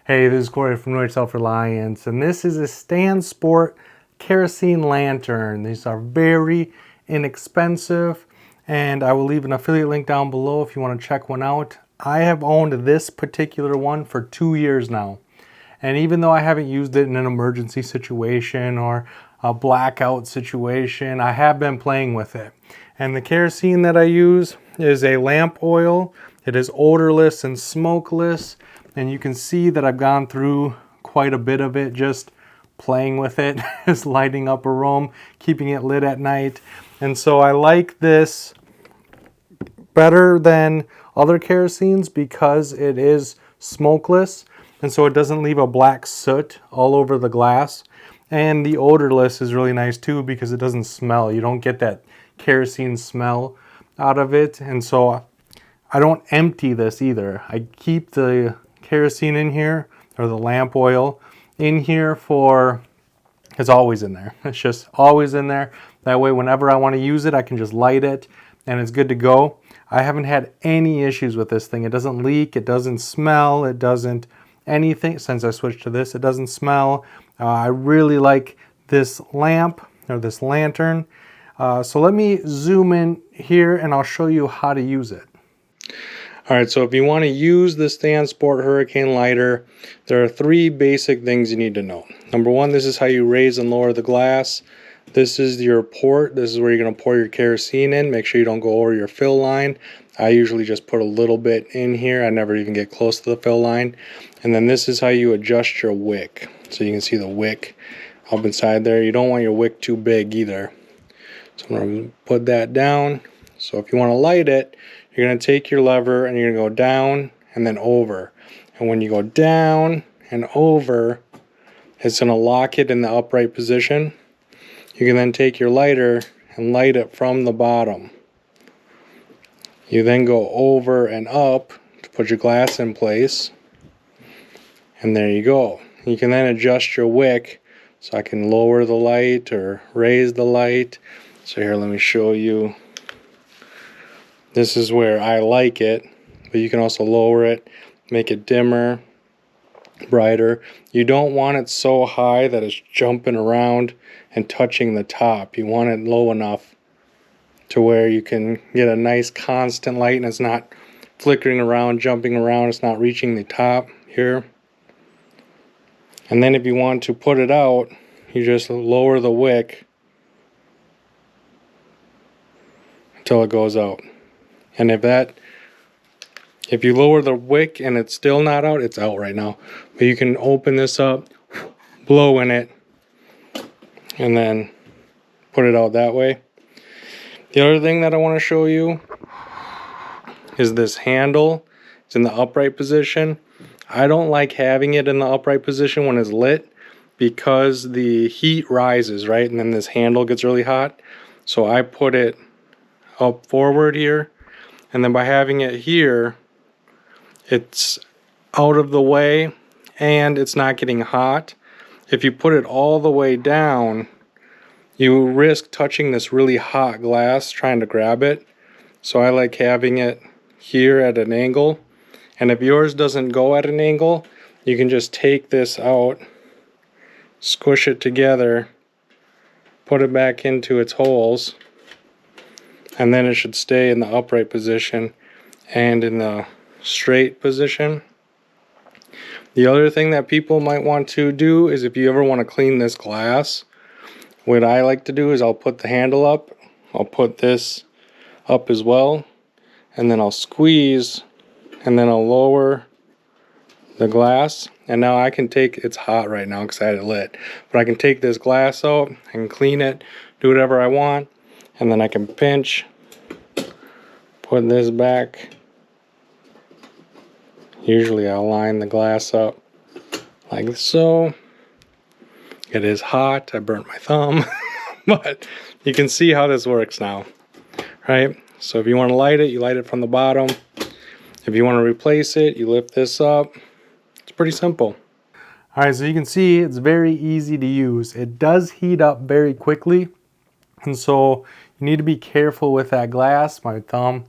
Hey, this is Corey from Reliance, and this is a Stansport kerosene lantern. These are very inexpensive, and I will leave an affiliate link down below if you want to check one out. I have owned this particular one for 2 years now, and even though I haven't used it in an emergency situation or a blackout situation, I have been playing with it. And the kerosene that I use is a lamp oil. It is odorless and smokeless. And you can see that I've gone through quite a bit of it just playing with it, just lighting up a room, keeping it lit at night. And so I like this better than other kerosenes because it is smokeless, and so it doesn't leave a black soot all over the glass. And the odorless is really nice too because it doesn't smell. You don't get that kerosene smell out of it. And so I don't empty this either. I keep the kerosene in here, or the lamp oil in here it's always in there. It's just always in there. That way whenever I want to use it, I can just light it and it's good to go. I haven't had any issues with this thing. It doesn't leak, it doesn't smell, it doesn't anything. Since I switched to this, it doesn't smell. I really like this lamp, or this lantern. So let me zoom in here and I'll show you how to use it. Alright, so if you want to use the Stansport Hurricane lighter, there are 3 basic things you need to know. Number 1, this is how you raise and lower the glass. This is your port. This is where you're going to pour your kerosene in. Make sure you don't go over your fill line. I usually just put a little bit in here. I never even get close to the fill line. And then this is how you adjust your wick. So you can see the wick up inside there. You don't want your wick too big either. So I'm going to put that down. So if you want to light it, you're going to take your lever and you're going to go down and then over. And when you go down and over, it's going to lock it in the upright position. You can then take your lighter and light it from the bottom. You then go over and up to put your glass in place. And there you go. You can then adjust your wick. So I can lower the light or raise the light. So here, let me show you. This is where I like it, but you can also lower it, make it dimmer, brighter. You don't want it so high that it's jumping around and touching the top. You want it low enough to where you can get a nice constant light and it's not flickering around, jumping around, it's not reaching the top here. And then if you want to put it out, you just lower the wick until it goes out. And if you lower the wick and it's still not out, it's out right now. But you can open this up, blow in it, and then put it out that way. The other thing that I want to show you is this handle. It's in the upright position. I don't like having it in the upright position when it's lit because the heat rises, right? And then this handle gets really hot. So I put it up forward here. And then by having it here, it's out of the way and it's not getting hot. If you put it all the way down, you risk touching this really hot glass trying to grab it. So I like having it here at an angle. And if yours doesn't go at an angle, you can just take this out, squish it together, put it back into its holes, and then it should stay in the upright position and in the straight position. The other thing that people might want to do is if you ever want to clean this glass, what I like to do is I'll put the handle up, I'll put this up as well, and then I'll squeeze, and then I'll lower the glass. And now I can take, it's hot right now because I had it lit, but I can take this glass out, I can clean it, do whatever I want. And then I can pinch, put this back. Usually I'll line the glass up like so. It is hot, I burnt my thumb, but you can see how this works now, right? So if you want to light it, you light it from the bottom. If you want to replace it, you lift this up. It's pretty simple. All right, so you can see it's very easy to use. It does heat up very quickly. And so you need to be careful with that glass. My thumb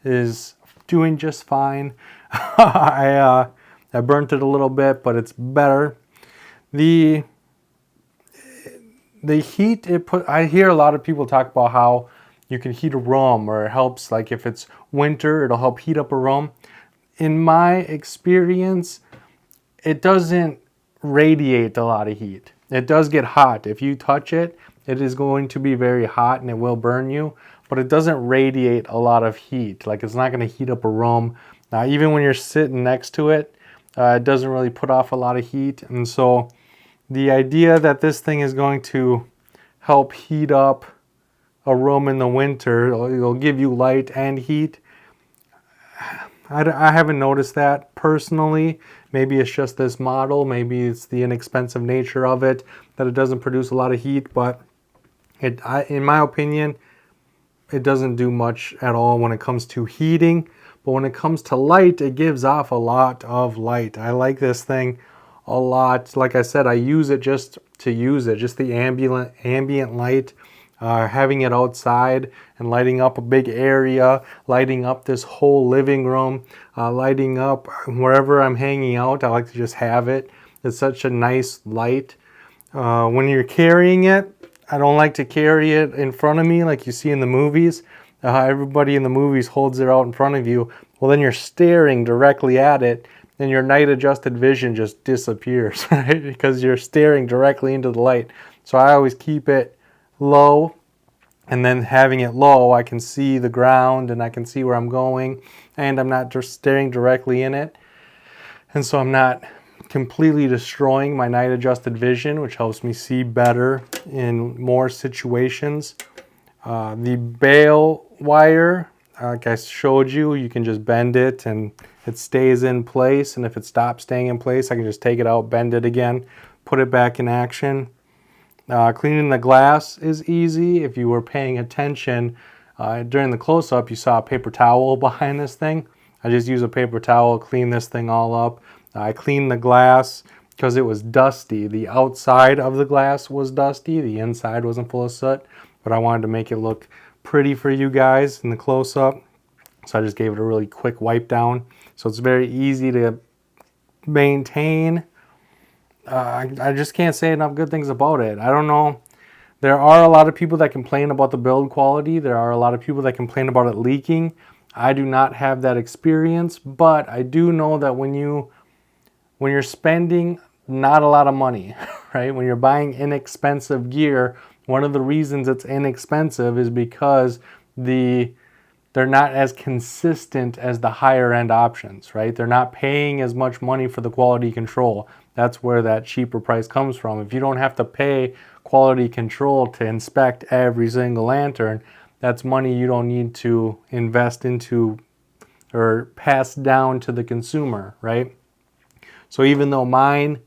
is doing just fine. I I burnt it a little bit, but it's better. The heat it put, I hear a lot of people talk about how you can heat a room, or it helps, like if it's winter, it'll help heat up a room. In my experience, it doesn't radiate a lot of heat. It does get hot. If you touch it, it is going to be very hot and it will burn you, but it doesn't radiate a lot of heat. Like, it's not going to heat up a room. Even when you're sitting next to it, it doesn't really put off a lot of heat. And so the idea that this thing is going to help heat up a room in the winter, it'll give you light and heat, I haven't noticed that personally. Maybe it's just this model. Maybe it's the inexpensive nature of it, that it doesn't produce a lot of heat. But in my opinion, it doesn't do much at all when it comes to heating. But when it comes to light, it gives off a lot of light. I like this thing a lot. Like I said, I use it just to use it, just the ambient light. Having it outside and lighting up a big area, lighting up this whole living room, lighting up wherever I'm hanging out. I like to just have it. It's such a nice light. When you're carrying it, I don't like to carry it in front of me like you see in the movies. Everybody in the movies holds it out in front of you. Well, then you're staring directly at it, and your night adjusted vision just disappears, right? Because you're staring directly into the light. So I always keep it low, and then having it low, I can see the ground and I can see where I'm going, and I'm not just staring directly in it. And so I'm not completely destroying my night adjusted vision, which helps me see better in more situations. The bail wire, like I showed you, you can just bend it and it stays in place. And if it stops staying in place, I can just take it out, bend it again, put it back in action. Cleaning the glass is easy. If you were paying attention during the close-up, you saw a paper towel behind this thing. I just use a paper towel, clean this thing all up. I cleaned the glass because it was dusty. The outside of the glass was dusty. The inside wasn't full of soot, but I wanted to make it look pretty for you guys in the close-up. So I just gave it a really quick wipe down. So it's very easy to maintain. I just can't say enough good things about it. I don't know. There are a lot of people that complain about the build quality. There are a lot of people that complain about it leaking. I do not have that experience, but I do know that when you're spending not a lot of money, right? When you're buying inexpensive gear, one of the reasons it's inexpensive is because they're not as consistent as the higher end options, right? They're not paying as much money for the quality control. That's where that cheaper price comes from. If you don't have to pay quality control to inspect every single lantern, that's money you don't need to invest into or pass down to the consumer, right? So even though mine,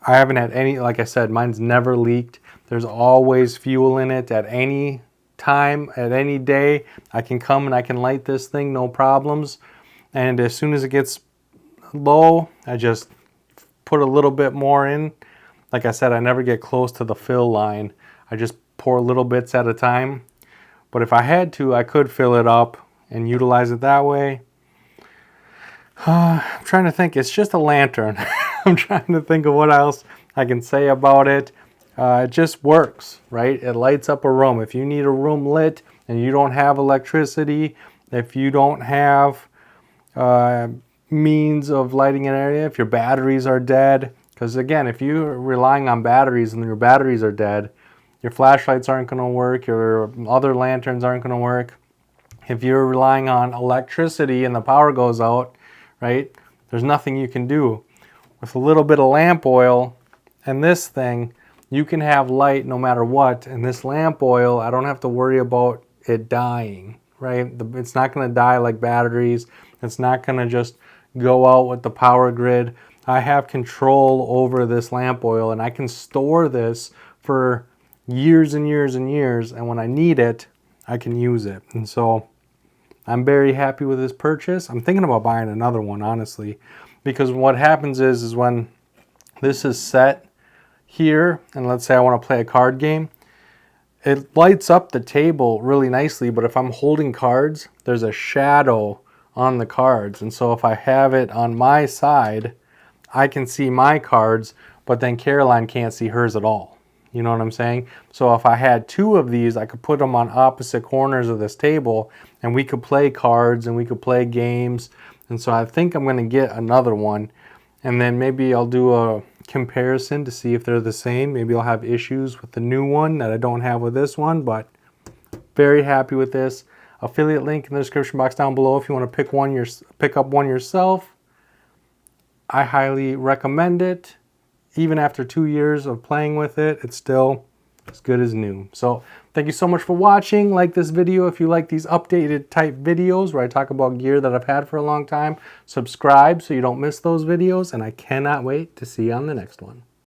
I haven't had any, like I said, mine's never leaked. There's always fuel in it at any time, at any day. I can come and I can light this thing, no problems. And as soon as it gets low, I just put a little bit more in. Like I said, I never get close to the fill line. I just pour little bits at a time. But if I had to, I could fill it up and utilize it that way. I'm trying to think. It's just a lantern. I'm trying to think of what else I can say about it. It just works, right? It lights up a room. If you need a room lit and you don't have electricity, if you don't have means of lighting an area, if your batteries are dead, because again, if you're relying on batteries and your batteries are dead, your flashlights aren't going to work, your other lanterns aren't going to work. If you're relying on electricity and the power goes out, right, there's nothing you can do. With a little bit of lamp oil and this thing, you can have light no matter what. And this lamp oil, I don't have to worry about it dying, right? It's not going to die like batteries. It's not going to just go out with the power grid. I have control over this lamp oil, and I can store this for years and years and years. And when I need it, I can use it. And so I'm very happy with this purchase. I'm thinking about buying another one, honestly, because what happens is when this is set here, and let's say I want to play a card game, it lights up the table really nicely, but if I'm holding cards, there's a shadow on the cards. And so if I have it on my side, I can see my cards, but then Caroline can't see hers at all. You know what I'm saying? So if I had two of these, I could put them on opposite corners of this table and we could play cards and we could play games. And so I think I'm going to get another one, and then maybe I'll do a comparison to see if they're the same. Maybe I'll have issues with the new one that I don't have with this one, but very happy with this. Affiliate link in the description box down below if you want to pick up one yourself. I highly recommend it. Even after 2 years of playing with it, it's still as good as new. So thank you so much for watching. Like this video if you like these updated type videos where I talk about gear that I've had for a long time. Subscribe so you don't miss those videos, and I cannot wait to see you on the next one.